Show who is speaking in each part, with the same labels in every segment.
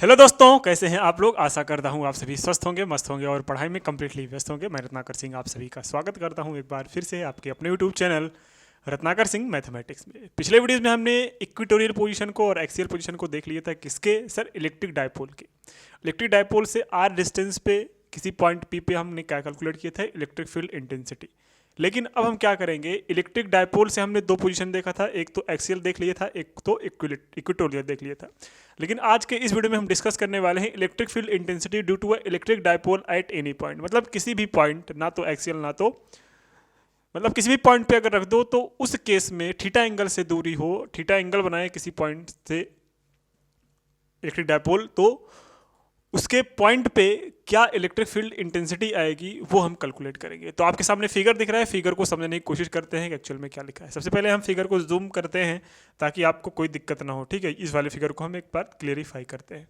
Speaker 1: Hello दोस्तों, कैसे हैं आप लोग। आशा करता हूँ आप सभी स्वस्थ होंगे, मस्त होंगे और पढ़ाई में कम्प्लीटली व्यस्त होंगे। मैं रत्नाकर सिंह आप सभी का स्वागत करता हूँ एक बार फिर से आपके अपने YouTube channel Ratnakar Singh mathematics में। पिछले वीडियोस में हमने इक्वेटोरियल पोजीशन को और एक्सियल पोजीशन को देख लिया था। किसके सर? इलेक्ट्रिक डायपोल के। इलेक्ट्रिक डायपोल से आर डिस्टेंस पे किसी पॉइंट पी पे हमने क्या कैलकुलेट किया था? Electric field intensity. लेकिन अब हम क्या करेंगे, इलेक्ट्रिक डायपोल से हमने दो पोजीशन देखा था, एक तो एक्सियल देख लिया था, एक तो इक्वेटोरियल देख लिया था। लेकिन आज के इस वीडियो में हम डिस्कस करने वाले हैं electric field intensity due to a electric dipole at any point. मतलब किसी भी पॉइंट, ना तो एक्सियल ना तो मतलब किसी भी पॉइंट पे अगर रख दो तो उस केस में थीटा एंगल से दूरी हो, थीटा एंगल बनाए किसी पॉइंट से इलेक्ट्रिक डायपोल, तो उसके पॉइंट पे क्या इलेक्ट्रिक फील्ड इंटेंसिटी आएगी वो हम कैलकुलेट करेंगे। तो आपके सामने फिगर दिख रहा है, फिगर को समझने की कोशिश करते हैं कि एक्चुअल में क्या लिखा है। सबसे पहले हम फिगर को जूम करते हैं ताकि आपको कोई दिक्कत ना हो। ठीक है, इस वाले फिगर को हम एक बार क्लियरिफाई करते हैं।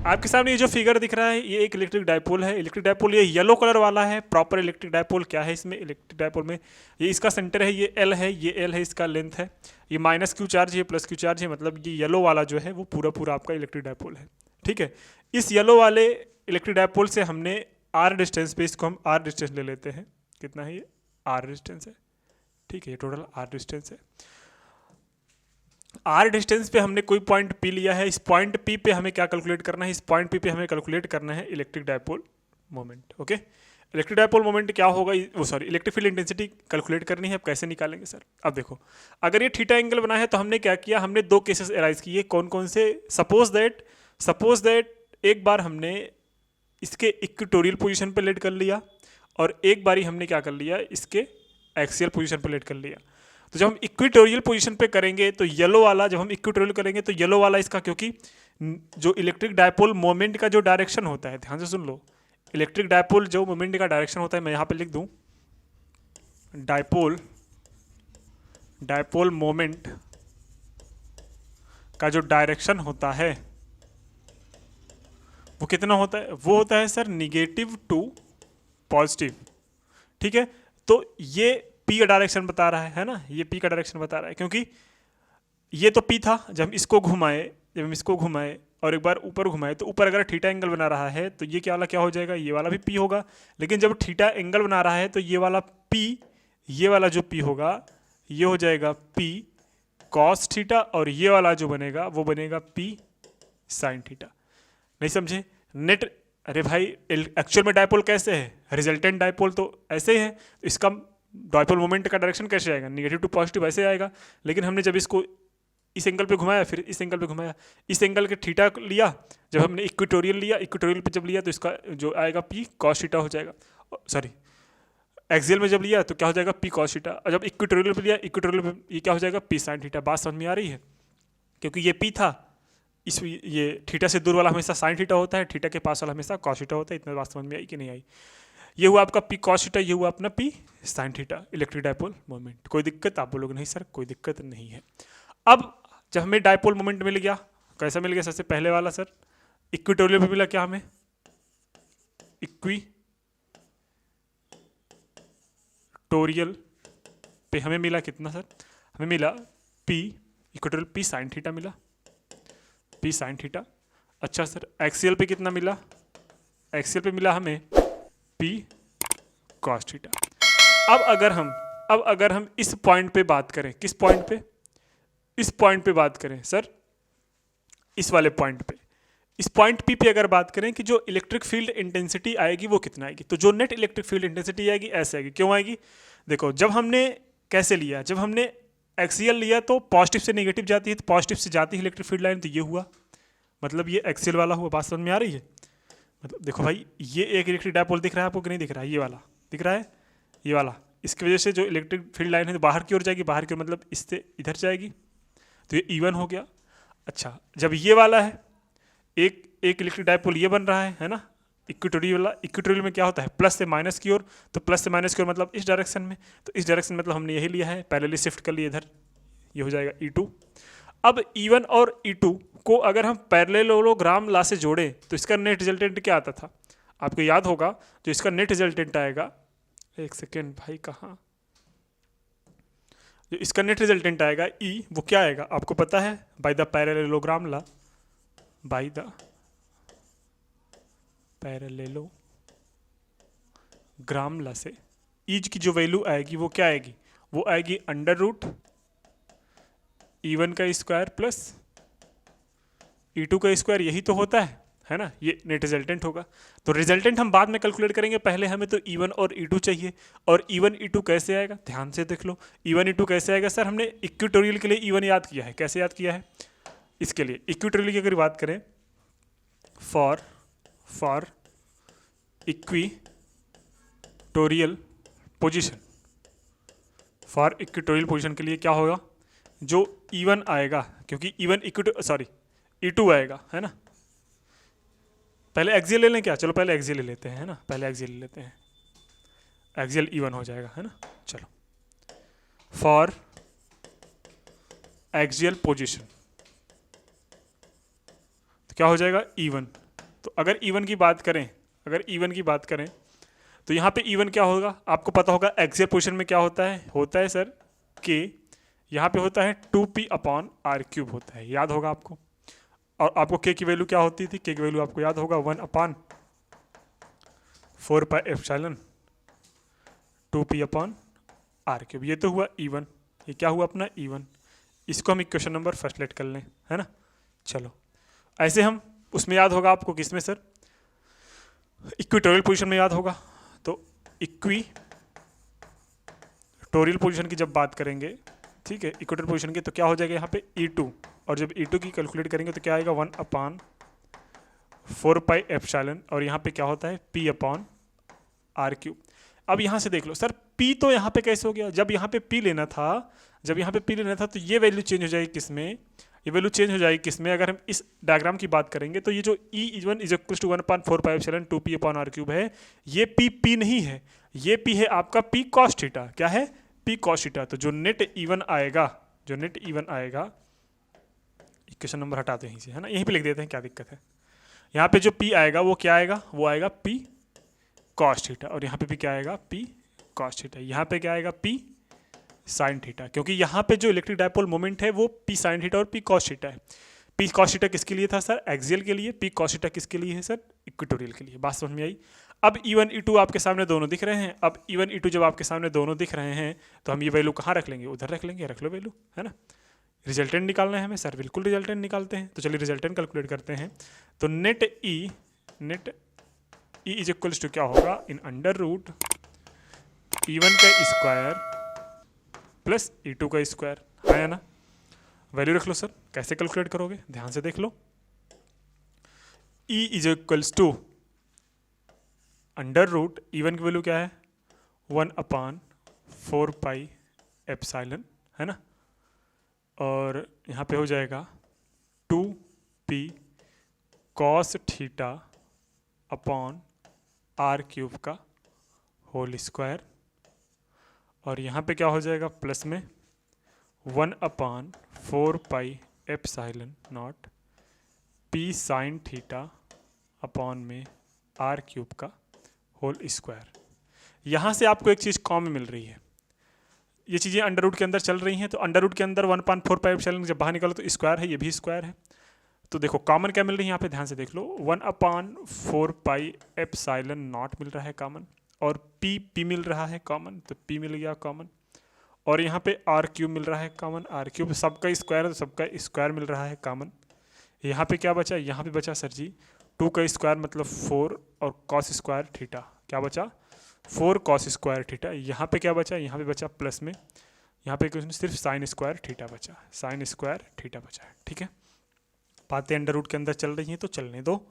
Speaker 1: आपके सामने ये जो फिगर दिख रहा है ये एक इलेक्ट्रिक डायपोल है। इलेक्ट्रिक डायपोल ये येलो कलर वाला है। प्रॉपर इलेक्ट्रिक डायपोल क्या है इसमें? इलेक्ट्रिक डायपोल में ये इसका सेंटर है, ये एल है, ये एल है, इसका लेंथ है, ये माइनस क्यू चार्ज है, प्लस क्यू चार्ज है। मतलब ये येलो वाला जो है वो पूरा पूरा आपका इलेक्ट्रिक डायपोल है। ठीक है, इस येलो वाले इलेक्ट्रिक डायपोल से हमने आर डिस्टेंस पे, इसको हम आर डिस्टेंस ले लेते हैं। कितना है ये? आर डिस्टेंस है। ठीक है, ये टोटल आर डिस्टेंस है। आर डिस्टेंस पे हमने कोई पॉइंट पी लिया है। इस पॉइंट पी पे हमें क्या कैलकुलेट करना है? इस पॉइंट पी पे हमें कैलकुलेट करना है electric dipole moment. Okay, electric dipole moment क्या होगा? वो sorry, electric field intensity calculate करनी है। अब कैसे निकालेंगे सर? अब देखो, अगर ये थीटा एंगल बना है तो हमने क्या किया, हमने दो केसेस एराइज किए। कौन कौन से? सपोज दैट एक बार हमने इसके इक्वेटोरियल पोजीशन पे लेट कर लिया और एक बारी हमने क्या कर लिया, इसके एक्सियल पोजीशन पे लेट कर लिया। तो जब हम इक्वेटोरियल पोजीशन पे करेंगे तो येलो वाला, जब हम इक्वेटोरियल करेंगे तो येलो वाला इसका, क्योंकि जो इलेक्ट्रिक डायपोल मोमेंट का जो डायरेक्शन होता है, ध्यान से सुन लो, इलेक्ट्रिक डायपोल जो मोमेंट का डायरेक्शन होता है, मैं यहाँ पे लिख दूं डायपोल मोमेंट का जो डायरेक्शन होता है वो कितना होता है? वो होता है सर निगेटिव टू पॉजिटिव। ठीक है, तो ये पी का डायरेक्शन बता रहा है ना, ये पी का डायरेक्शन बता रहा है, क्योंकि ये तो पी था। जब हम इसको घुमाए और एक बार ऊपर घुमाए तो ऊपर अगर थीटा एंगल बना रहा है तो ये क्या वाला क्या हो जाएगा? ये वाला भी पी होगा। लेकिन जब थीटा एंगल बना रहा है तो ये वाला पी, ये वाला जो पी होगा ये हो जाएगा पी कॉस थीटा, और ये वाला जो बनेगा वो बनेगा पी साइन थीटा। नहीं समझे? नेट, अरे भाई एक्चुअल में डायपोल कैसे है? रिजल्टेंट डायपोल तो ऐसे ही है। इसका डायपोल मोमेंट का डायरेक्शन कैसे आएगा? निगेटिव टू पॉजिटिव ऐसे आएगा। लेकिन हमने जब इसको इस एंगल पे घुमाया, फिर इस एंगल पे घुमाया, इस एंगल के थीटा लिया, जब हमने इक्वेटोरियल लिया, इक्वेटोरियल पे जब लिया तो इसका जो आएगा पी कॉस थीटा हो जाएगा। सॉरी, एक्सियल में जब लिया तो क्या हो जाएगा? P cos theta. और जब इक्वेटोरियल पे लिया, इक्वेटोरियल पे ये क्या हो जाएगा? P sine theta. बात समझ में आ रही है? क्योंकि ये पी था, इस ये थीटा से दूर वाला हमेशा साइन थीटा होता है, थीटा के पास वाला हमेशा कॉस थीटा होता है। इतना बात समझ में आई कि नहीं आई? ये हुआ आपका पी कॉस थीटा, ये हुआ अपना P sine theta, electric dipole moment. कोई दिक्कत? आप बोलोगे नहीं सर कोई दिक्कत नहीं है। अब जब हमें डायपोल मोमेंट मिल गया, कैसा मिल गया? सबसे पहले वाला सर इक्वेटोरियल पे मिला क्या हमें? इक्वेटोरियल पे हमें मिला कितना सर? हमें मिला P equatorial P sine theta मिला, पी साइन थीटा। अच्छा सर, एक्सियल पे कितना मिला? एक्सियल पे मिला हमें पी कॉस थीटा। अब अगर हम इस पॉइंट पे बात करें, किस पॉइंट पे? इस पॉइंट पे बात करें सर, इस वाले पॉइंट पे, इस पॉइंट पी पे अगर बात करें कि जो इलेक्ट्रिक फील्ड इंटेंसिटी आएगी वो कितना आएगी, तो जो नेट इलेक्ट्रिक फील्ड इंटेंसिटी आएगी ऐसे आएगी। क्यों आएगी? देखो, जब हमने कैसे लिया, जब हमने एक्सियल लिया तो पॉजिटिव से नेगेटिव जाती है, तो पॉजिटिव से जाती है इलेक्ट्रिक फील्ड लाइन, तो ये हुआ, मतलब ये एक्सियल वाला हुआ। बात समझ में आ रही है? मतलब देखो भाई, ये एक इलेक्ट्रिक डायपोल दिख रहा है आपको कि नहीं दिख रहा है? ये वाला दिख रहा है, ये वाला। इसकी वजह से जो इलेक्ट्रिक फील्ड लाइन है तो बाहर की ओर जाएगी, बाहर की ओर मतलब इससे इधर जाएगी, तो ये E1 हो गया। अच्छा, जब ये वाला है, एक इलेक्ट्रिक डायपोल ये बन रहा है ना, इक्वेटोरियल वाला। इक्वेटोरियल में क्या होता है? प्लस से माइनस की ओर, तो प्लस से माइनस की ओर मतलब इस डायरेक्शन में, तो इस डायरेक्शन मतलब हमने यही लिया है, पैरेलली शिफ्ट कर लिए इधर, ये हो जाएगा E2। अब E1 और E2 को अगर हम पैरेललोग्राम ला से जोड़े तो इसका नेट रिजल्टेंट क्या आता था? आपको याद होगा जो इसका नेट रिजल्टेंट आएगा, एक सेकेंड भाई कहाँ, जो इसका नेट रिजल्टेंट आएगा ई, वो क्या आएगा आपको पता है, by the parallelogram law, by the parallelogram law से ईज की जो वैल्यू आएगी वो क्या आएगी, वो आएगी अंडर रूट E1 का स्क्वायर प्लस E2 का स्क्वायर, यही तो होता है ना, ये नेट रिजल्टेंट होगा। तो रिजल्टेंट हम बाद में कैलकुलेट करेंगे, पहले हमें तो E1 और E2 चाहिए। और E1 E2 कैसे आएगा, ध्यान से देख लो, E1 E2 कैसे आएगा सर, हमने इक्विटोरियल के लिए E1 याद किया है, कैसे याद किया है, इसके लिए इक्विटोरियल की अगर बात करें, for equatorial position, for equatorial position के लिए क्या होगा, जो E1 आएगा, क्योंकि E1 E2 आएगा, है ना, पहले एक्सियल ले लें क्या, चलो पहले एक्सियल ले लेते हैं, है ना, पहले एक्सियल ले लेते हैं, एक्सियल E1 हो जाएगा, है ना। चलो फॉर एक्सियल पोजीशन तो क्या हो जाएगा E1। तो अगर E1 की बात करें, तो यहाँ पे E1 क्या होगा, आपको पता होगा एक्सियल पोजीशन में क्या होता है सर K, यहाँ पे होता है 2p/r³ होता है, याद होगा आपको। और आपको K की वैल्यू क्या होती थी, K की वैल्यू आपको याद होगा 1/4πε 2p/r³। ये तो हुआ E1, ये क्या हुआ अपना E1, इसको हम इक्वेशन नंबर फर्स्ट लेट कर लें, है ना। चलो ऐसे हम उसमें याद होगा आपको, किसमें सर, इक्विटोरियल पोजीशन में याद होगा। तो इक्विटोरियल पोजीशन की जब बात करेंगे, ठीक है, इक्विटोरियल पोजीशन की, तो क्या हो जाएगा यहाँ पे E2, और जब E2 की कैलकुलेट करेंगे तो क्या आएगा 1/4πε, और यहाँ पे क्या होता है p/r³। अब यहाँ से देख लो सर, p तो यहाँ पे कैसे हो गया, जब यहाँ पे p लेना था तो ये वैल्यू चेंज हो जाएगी किसमें, ये वैल्यू चेंज हो जाएगी किसमें, अगर हम इस डायग्राम की बात करेंगे तो ये जो E1 = 1/4πε 2p/r³ है, ये p नहीं है, ये p है आपका p cos थीटा, क्या है p cos थीटा। तो जो नेट E1 आएगा, इक्वेशन नंबर हटाते हैं यहीं से, है ना, यहीं पे लिख देते हैं, क्या दिक्कत है। यहाँ पे जो p आएगा वो क्या आएगा, वो आएगा p cos थीटा, और यहाँ पे भी क्या आएगा p cos थीटा, यहाँ पे क्या आएगा p sin थीटा, क्योंकि यहाँ पे जो इलेक्ट्रिक डायपोल मोमेंट है वो p sin थीटा और p cos थीटा है। p cos थीटा किसके लिए था सर, एक्सियल के लिए, p cos थीटा किसके लिए है सर, इक्वेटोरियल के लिए। बात समझ में आई। अब E1 E2 आपके सामने दोनों दिख रहे हैं, अब E1 E2 जब आपके सामने दोनों दिख रहे हैं तो हम ये वैल्यू कहाँ रख लेंगे, उधर रख लेंगे, रख लो वैल्यू, है ना। रिजल्टेंट निकालना है हमें सर, बिल्कुल रिजल्टेंट निकालते हैं। तो चलिए रिजल्टेंट कैलकुलेट करते हैं। तो नेट E = क्या होगा, इन अंडर रूट E1 का स्क्वायर प्लस E2 का स्क्वायर, है ना। वैल्यू रख लो सर, कैसे कैलकुलेट करोगे ध्यान से देख लो। E = अंडर रूट E1 की वैल्यू क्या है 1/4πε, है ना, और यहाँ पे हो जाएगा 2p cos θ/r³ का होल स्क्वायर, और यहाँ पे क्या हो जाएगा प्लस में 1/4πε p sin θ/r³ का होल स्क्वायर। यहाँ से आपको एक चीज़ कॉमन मिल रही है, ये चीज़ें अंडर रूट के अंदर चल रही हैं, तो अंडर रूट के अंदर 1/4πε जब बाहर निकालो तो स्क्वायर है, ये भी स्क्वायर है। तो देखो कॉमन क्या मिल रही है यहाँ पे, ध्यान से देख लो, 1/4πε मिल रहा है कॉमन, और p मिल रहा है कॉमन, तो p मिल गया कॉमन, और यहाँ पे r³ मिल रहा है कॉमन, r³ सबका स्क्वायर है तो सबका स्क्वायर मिल रहा है कॉमन। यहाँ पे क्या बचा, यहाँ पे बचा सर जी 2 का स्क्वायर मतलब 4, और cos स्क्वायर थीटा, क्या बचा 4 cos स्क्वायर थीटा। यहाँ पे क्या बचा, यहाँ पे बचा प्लस में, यहाँ पे सिर्फ साइन स्क्वायर थीटा बचा, साइन स्क्वायर थीटा बचा है, ठीक है। बातें अंडर रूट के अंदर चल रही हैं तो चलने दो।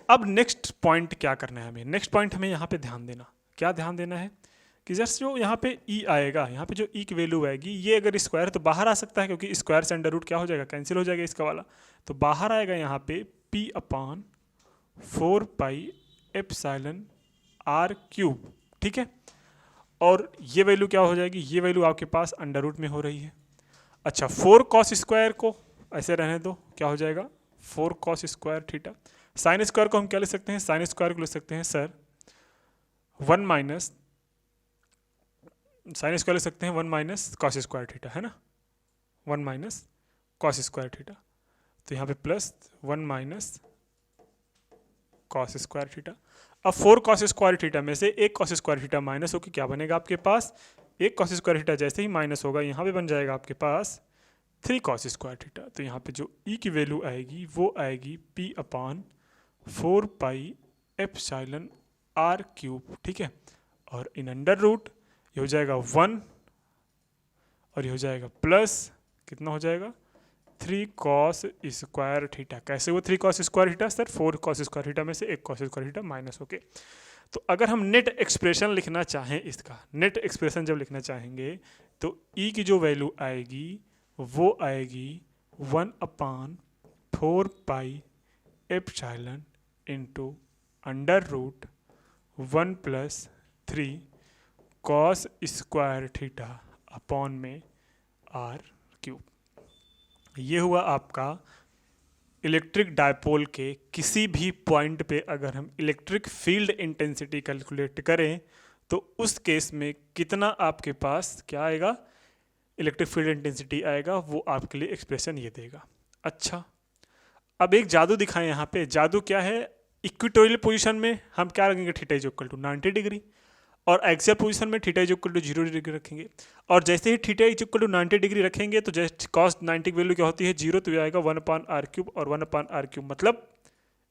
Speaker 1: अब नेक्स्ट पॉइंट क्या करना है हमें, नेक्स्ट पॉइंट हमें यहाँ पे ध्यान देना, क्या ध्यान देना है कि जस्ट जो यहाँ पे e आएगा, यहाँ पे जो e की वैल्यू आएगी, ये अगर स्क्वायर है तो बाहर आ सकता है, क्योंकि स्क्वायर से अंडर रूट क्या हो जाएगा, कैंसिल हो जाएगा इसका वाला, तो बाहर आएगा यहाँ पे p/4πε r³, ठीक है। और ये वैल्यू क्या हो जाएगी, ये वैल्यू आपके पास अंडर रूट में हो रही है। अच्छा 4 cos स्क्वायर को ऐसे रहने दो, क्या हो जाएगा 4 cos square theta, sine square को हम क्या लिख सकते हैं, साइन स्क्वायर को लिख सकते हैं सर 1 माइनस, साइन स्क्वायर लिख सकते हैं 1 माइनस कॉस स्क्वायर थीटा, है ना, 1 माइनस कॉस स्क्वायर थीटा। तो यहाँ पे plus 1 minus cos square theta. अब 4 कॉस स्क्वायर थीटा में से एक कॉस स्क्वायर थीटा माइनस होकर क्या बनेगा आपके पास, एक कॉस स्क्वायर थीटा जैसे ही माइनस होगा यहाँ पे बन जाएगा आपके पास 3 कॉस स्क्वायर थीटा। तो यहाँ पे जो ई की वैल्यू आएगी वो आएगी p upon 4 pi epsilon r cube, ठीक है। और इन अंडर रूट ये हो जाएगा 1 और ये हो जाएगा प्लस कितना हो जाएगा 3 कॉस स्क्वायर थीटा। कैसे वो 3 cos square theta sir, 4 cos square theta में से एक कॉस स्क्वायर थीटा माइनस होके। तो अगर हम नेट एक्सप्रेशन लिखना चाहें, इसका नेट एक्सप्रेशन जब लिखना चाहेंगे तो ई की जो वैल्यू आएगी वो आएगी 1 upon 4 pi epsilon into under root 1 plus 3 cos square theta upon में आर क्यूब। ये हुआ आपका इलेक्ट्रिक डायपोल के किसी भी पॉइंट पे अगर हम इलेक्ट्रिक फील्ड इंटेंसिटी कैलकुलेट करें तो उस केस में कितना आपके पास क्या आएगा, इलेक्ट्रिक फील्ड इंटेंसिटी आएगा, वो आपके लिए एक्सप्रेशन ये देगा। अच्छा, अब एक जादू दिखाएं यहाँ पे। जादू क्या है, इक्वेटोरियल पोजीशन में हम क्या रखेंगे, theta is equal to 90 degree, और एक्सियल पोजीशन में theta is equal to 0 degree रखेंगे। और जैसे ही theta is equal to 90 degree रखेंगे तो जैसे कॉस 90 की वैल्यू क्या होती है 0, तो ये आएगा 1 अपान आर क्यूब, और 1 अपान आर क्यूब मतलब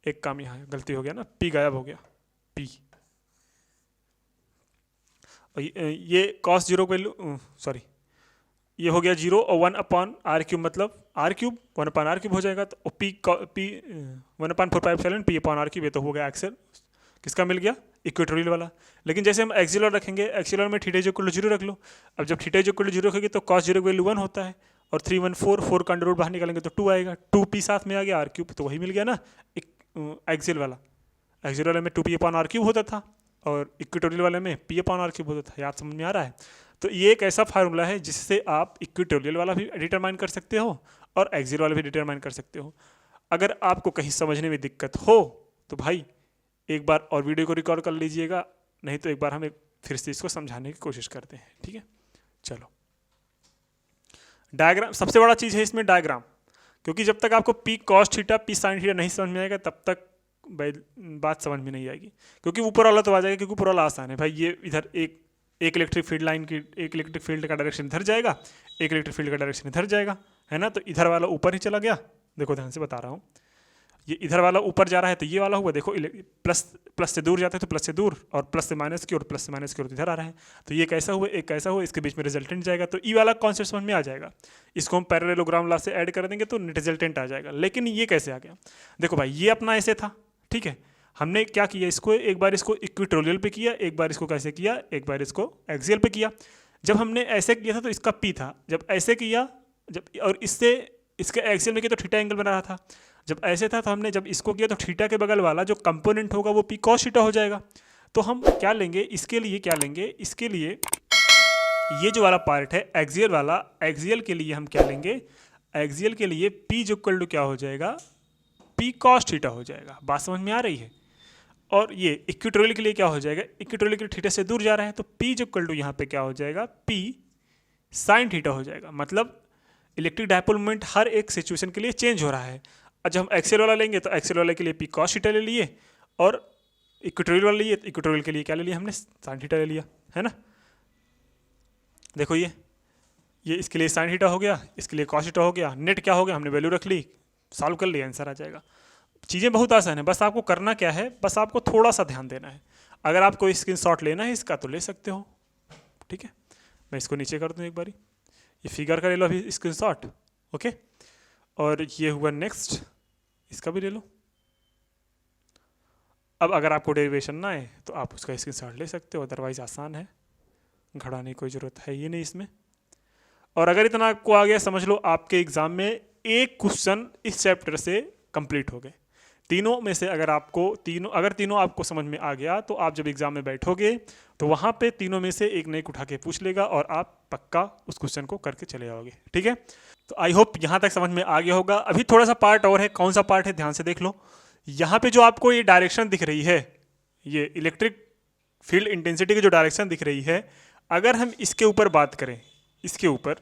Speaker 1: एक काम यहाँ गलती हो गया ना, पी गायब हो गया, पी। ये कॉस 0 की वैल्यू सॉरी ये हो गया 0, और 1 अपान आर क्यूब मतलब r cube, 1 upon r cube हो जाएगा। तो p 1 upon 4 pi epsilon p upon r cube, ये तो हो गया एक्सेल, किसका मिल गया, इक्वेटोरियल वाला। लेकिन जैसे हम एक्सियल रखेंगे, एक्सियल में थीटा इक्वल टू 0 रख लो। अब जब थीटा इक्वल टू 0 रखोगे तो कॉस 0 की वैल्यू 1 होता है, और 3 1 4 का अंडर रूट बाहर निकालेंगे तो 2 आएगा, 2p साथ में आ गया आर क्यूब, तो वही मिल गया ना एक्सियल वाला। एक्सियल वाले में 2p अपान आर क्यूब होता था और इक्वेटोरियल वाले में p अपान आर क्यूब होता था। याद समझ में आ रहा है। तो ये एक ऐसा फार्मूला है जिससे आप इक्वेटोरियल वाला भी डिटरमाइन कर सकते हो और एक्सियल वाला भी डिटरमाइन कर सकते हो। अगर आपको कहीं समझने में दिक्कत हो तो भाई एक बार और वीडियो को रिकॉर्ड कर लीजिएगा, नहीं तो एक बार हम फिर से इसको समझाने की कोशिश करते हैं, ठीक है। चलो, डायग्राम सबसे बड़ा चीज़ है इसमें, डायग्राम, क्योंकि जब तक आपको P cos theta P sine theta नहीं समझ में आएगा तब तक बात समझ में नहीं आएगी। क्योंकि ऊपर वाला तो आ जाएगा, क्योंकि ऊपर वाला आसान है भाई। ये इधर एक इलेक्ट्रिक फील्ड लाइन की, एक इलेक्ट्रिक फील्ड का डायरेक्शन इधर जाएगा, एक इलेक्ट्रिक फील्ड का डायरेक्शन इधर जाएगा, है ना। तो इधर वाला ऊपर ही चला गया, देखो ध्यान से बता रहा हूँ, ये इधर वाला ऊपर जा रहा है तो ये वाला हुआ, देखो प्लस से दूर जाता है तो प्लस से दूर, और प्लस से माइनस की, और प्लस से माइनस की ओर इधर आ रहा है। तो ये कैसा हुआ, एक कैसा हुआ, इसके बीच में रिजल्टेंट जाएगा, तो ई वाला कॉन्सेप्ट समझ में आ जाएगा। इसको हम पैरेललोग्राम लॉ से ऐड कर देंगे तो रिजल्टेंट आ जाएगा। लेकिन ये कैसे आ गया, देखो भाई, ये अपना ऐसे था, ठीक है। हमने क्या किया, इसको एक बार इसको इक्वेटोरियल पे किया, एक बार इसको कैसे किया, एक बार इसको एक्सियल पे किया। जब हमने ऐसे किया था तो इसका पी था, जब ऐसे किया, जब और इससे इसके एक्सियल में किया तो थीटा एंगल बना रहा था। जब ऐसे था तो हमने जब इसको किया तो थीटा के बगल वाला जो कंपोनेंट होगा वो पी कॉस थीटा हो जाएगा। तो हम क्या लेंगे इसके लिए, क्या लेंगे इसके लिए, ये जो वाला पार्ट है एक्सियल वाला, एक्सियल के लिए हम क्या लेंगे, एक्सियल के लिए पी जो इक्वल टू क्या हो जाएगा, पी कॉस थीटा हो जाएगा। बात समझ में आ रही है। और ये इक्वेटोरियल के लिए क्या हो जाएगा, इक्वेटोरियल के लिए थीटा से दूर जा रहा है तो पी जो इक्वल टू यहाँ पे क्या हो जाएगा, पी साइन थीटा हो जाएगा। मतलब इलेक्ट्रिक डायपोल मोमेंट हर एक सिचुएशन के लिए चेंज हो रहा है। जब हम एक्सियल वाला लेंगे तो एक्सियल वाले के लिए पी कॉस थीटा ले लिए, और इक्वेटोरियल वाला लिए, इक्वेटोरियल के लिए क्या ले लिया हमने, साइन थीटा ले लिया, है ना। देखो ये इसके लिए साइन थीटा हो गया, इसके लिए कॉस थीटा हो गया, नेट क्या हो गया, हमने वैल्यू रख ली, सॉल्व कर लिया, आंसर आ जाएगा। चीज़ें बहुत आसान है, बस आपको करना क्या है, बस आपको थोड़ा सा ध्यान देना है। अगर आपको स्क्रीनशॉट लेना है इसका तो ले सकते हो, ठीक है। मैं इसको नीचे कर दूँ एक बारी, ये फिगर का ले लो अभी स्क्रीनशॉट, ओके। और ये हुआ नेक्स्ट, इसका भी ले लो। अब अगर आपको डेरिवेशन ना आए तो आप उसका स्क्रीनशॉट ले सकते हो, अदरवाइज आसान है, घड़ाने की कोई ज़रूरत है ही नहीं इसमें। और अगर इतना आपको आ गया, समझ लो आपके एग्जाम में एक क्वेश्चन इस चैप्टर से कंप्लीट हो गए। तीनों में से अगर तीनों आपको समझ में आ गया तो आप जब एग्जाम में बैठोगे तो वहाँ पे तीनों में से एक नई उठा के पूछ लेगा और आप पक्का उस क्वेश्चन को करके चले जाओगे, ठीक है। तो आई होप यहाँ तक समझ में आ गया होगा। अभी थोड़ा सा पार्ट और है, कौन सा पार्ट है ध्यान से देख लो। यहाँ पे जो आपको ये डायरेक्शन दिख रही है, ये इलेक्ट्रिक फील्ड इंटेंसिटी की जो डायरेक्शन दिख रही है, अगर हम इसके ऊपर बात करें, इसके ऊपर,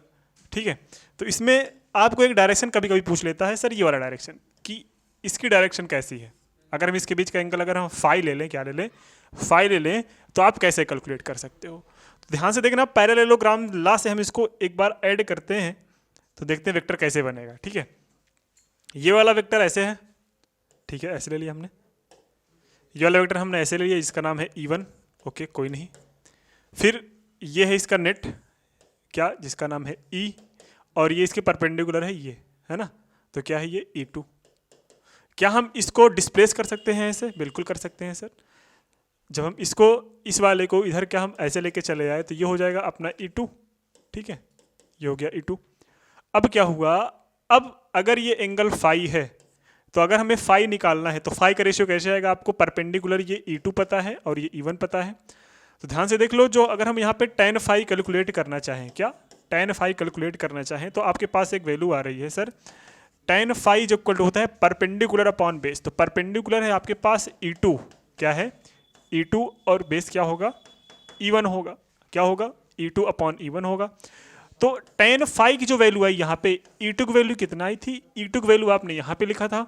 Speaker 1: ठीक है, तो इसमें आपको एक डायरेक्शन कभी कभी पूछ लेता है सर ये वाला डायरेक्शन कि इसकी डायरेक्शन कैसी है। अगर हम इसके बीच का एंगल अगर हम फाई ले लें, क्या ले लें, फाई ले लें, तो आप कैसे कैलकुलेट कर सकते हो। तो ध्यान से देखना, पैरेललोग्राम ला से हम इसको एक बार ऐड करते हैं तो देखते हैं वेक्टर कैसे बनेगा। ठीक है, ये वाला वेक्टर ऐसे है, ठीक है, ऐसे ले लिया हमने, ये वाला वेक्टर हमने ऐसे ले लिया, इसका नाम है E1, ओके कोई नहीं। फिर ये है इसका नेट क्या, जिसका नाम है E, और ये इसके परपेंडिकुलर है ये, है ना, तो क्या है ये E2। क्या हम इसको डिस्प्लेस कर सकते हैं ऐसे? बिल्कुल कर सकते हैं सर। जब हम इसको, इस वाले को इधर क्या हम ऐसे लेके चले जाए तो ये हो जाएगा अपना E2, ठीक है, ये हो गया E2। अब क्या हुआ, अब अगर ये एंगल फाई है तो अगर हमें फाई निकालना है तो फाई का रेशियो कैसे आएगा, आपको परपेंडिकुलर ये E2 पता है और ये E1 पता है। तो ध्यान से देख लो, जो अगर हम यहाँ पे tan फाई कैलकुलेट करना चाहें, क्या tan फाई कैलकुलेट करना चाहें, तो आपके पास एक वैल्यू आ रही है सर, tan फाई जो इक्वल टू होता है परपेंडिकुलर अपॉन बेस। तो परपेंडिकुलर है आपके पास E2, क्या है E2, और बेस क्या होगा E1 होगा, क्या होगा E2 अपॉन E1 होगा। तो tan फाई की जो वैल्यू आई यहाँ पे, E2 की वैल्यू कितना आई थी, E2 की वैल्यू आपने यहाँ पे लिखा था,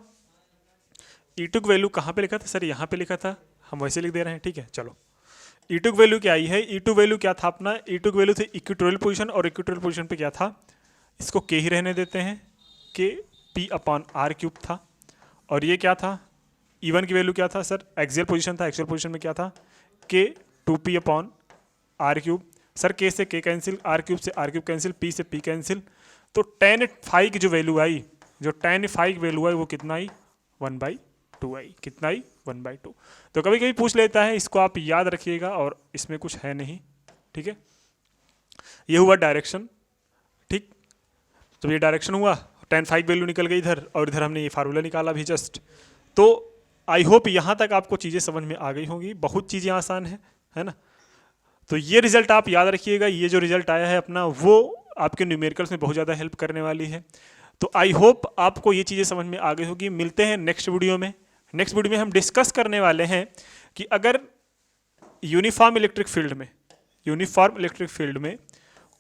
Speaker 1: E2 की वैल्यू कहाँ पे लिखा था सर, यहाँ पे लिखा था, हम वैसे लिख दे रहे हैं, ठीक है। चलो E2 की वैल्यू क्या आई है, E2 वैल्यू क्या था अपना, E2 की वैल्यू थी इक्वेटोरियल पोजीशन, और इक्वेटोरियल पोजीशन पे क्या था, इसको K ही रहने देते हैं, K P upon R cube था। और ये क्या था, E1 की वैल्यू क्या था सर, एक्सियल पोजीशन था, एक्सियल पोजीशन में क्या था, K 2P upon R cube. Sir K से K कैंसिल, R क्यूब से R क्यूब कैंसिल, P से P कैंसिल। तो tan फाई की जो वैल्यू आई, जो tan फाई की वैल्यू आई वो कितना आई, 1/2 आई, कितना आई 1/2। तो कभी कभी पूछ लेता है, इसको आप याद रखिएगा, और इसमें कुछ है नहीं, ठीक है। ये हुआ डायरेक्शन, ठीक। तो ये डायरेक्शन हुआ, tan फाई वैल्यू निकल गई इधर, और इधर हमने ये फार्मूला निकाला भी जस्ट। तो आई होप यहाँ तक आपको चीज़ें समझ में आ गई होंगी, बहुत चीज़ें आसान है ना। तो ये रिजल्ट आप याद रखिएगा, ये जो रिजल्ट आया है अपना, वो आपके न्यूमेरिकल्स में बहुत ज़्यादा हेल्प करने वाली है। तो आई होप आपको ये चीज़ें समझ में आ गई होगी। मिलते हैं नेक्स्ट वीडियो में। नेक्स्ट वीडियो में हम डिस्कस करने वाले हैं कि अगर यूनिफॉर्म इलेक्ट्रिक फील्ड में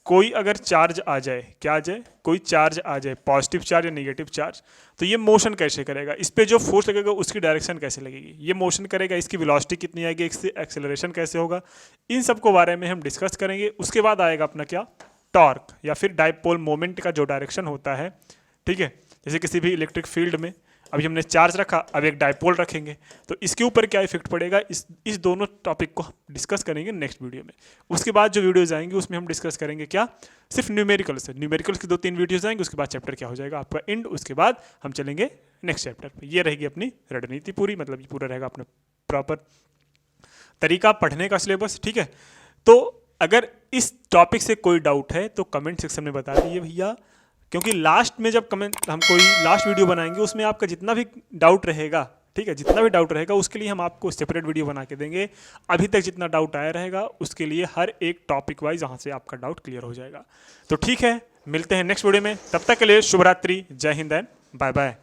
Speaker 1: कोई अगर चार्ज आ जाए, क्या आ जाए, कोई चार्ज आ जाए, पॉजिटिव चार्ज या नेगेटिव चार्ज, तो ये मोशन कैसे करेगा, इस पे जो फोर्स लगेगा उसकी डायरेक्शन कैसे लगेगी, ये मोशन करेगा, इसकी वेलोसिटी कितनी आएगी, इससे एक्सेलरेशन कैसे होगा, इन सब को बारे में हम डिस्कस करेंगे। उसके बाद आएगा अपना क्या, टॉर्क, या फिर डाइपोल मोमेंट का जो डायरेक्शन होता है, ठीक है। जैसे किसी भी इलेक्ट्रिक फील्ड में अभी हमने चार्ज रखा, अब एक डाइपोल रखेंगे, तो इसके ऊपर क्या इफेक्ट पड़ेगा, इस दोनों टॉपिक को डिस्कस करेंगे नेक्स्ट वीडियो में। उसके बाद जो वीडियोज आएंगे उसमें हम डिस्कस करेंगे क्या, सिर्फ न्यूमेरिकल्स की 2-3 वीडियोज आएंगे, उसके बाद चैप्टर क्या हो जाएगा आपका एंड, उसके बाद हम चलेंगे नेक्स्ट चैप्टर पर। ये रहेगी अपनी रणनीति पूरी, मतलब ये पूरा रहेगा अपना प्रॉपर तरीका पढ़ने का सिलेबस, ठीक है। तो अगर इस टॉपिक से कोई डाउट है तो कमेंट सेक्शन में बता दीजिए भैया, क्योंकि लास्ट में जब हम कोई लास्ट वीडियो बनाएंगे उसमें आपका जितना भी डाउट रहेगा, ठीक है, जितना भी डाउट रहेगा उसके लिए हम आपको सेपरेट वीडियो बना के देंगे। अभी तक जितना डाउट आया रहेगा उसके लिए हर एक टॉपिक वाइज वहाँ से आपका डाउट क्लियर हो जाएगा। तो ठीक है, मिलते हैं नेक्स्ट वीडियो में, तब तक के लिए शुभ रात्रि, जय हिंद एंड बाय बाय।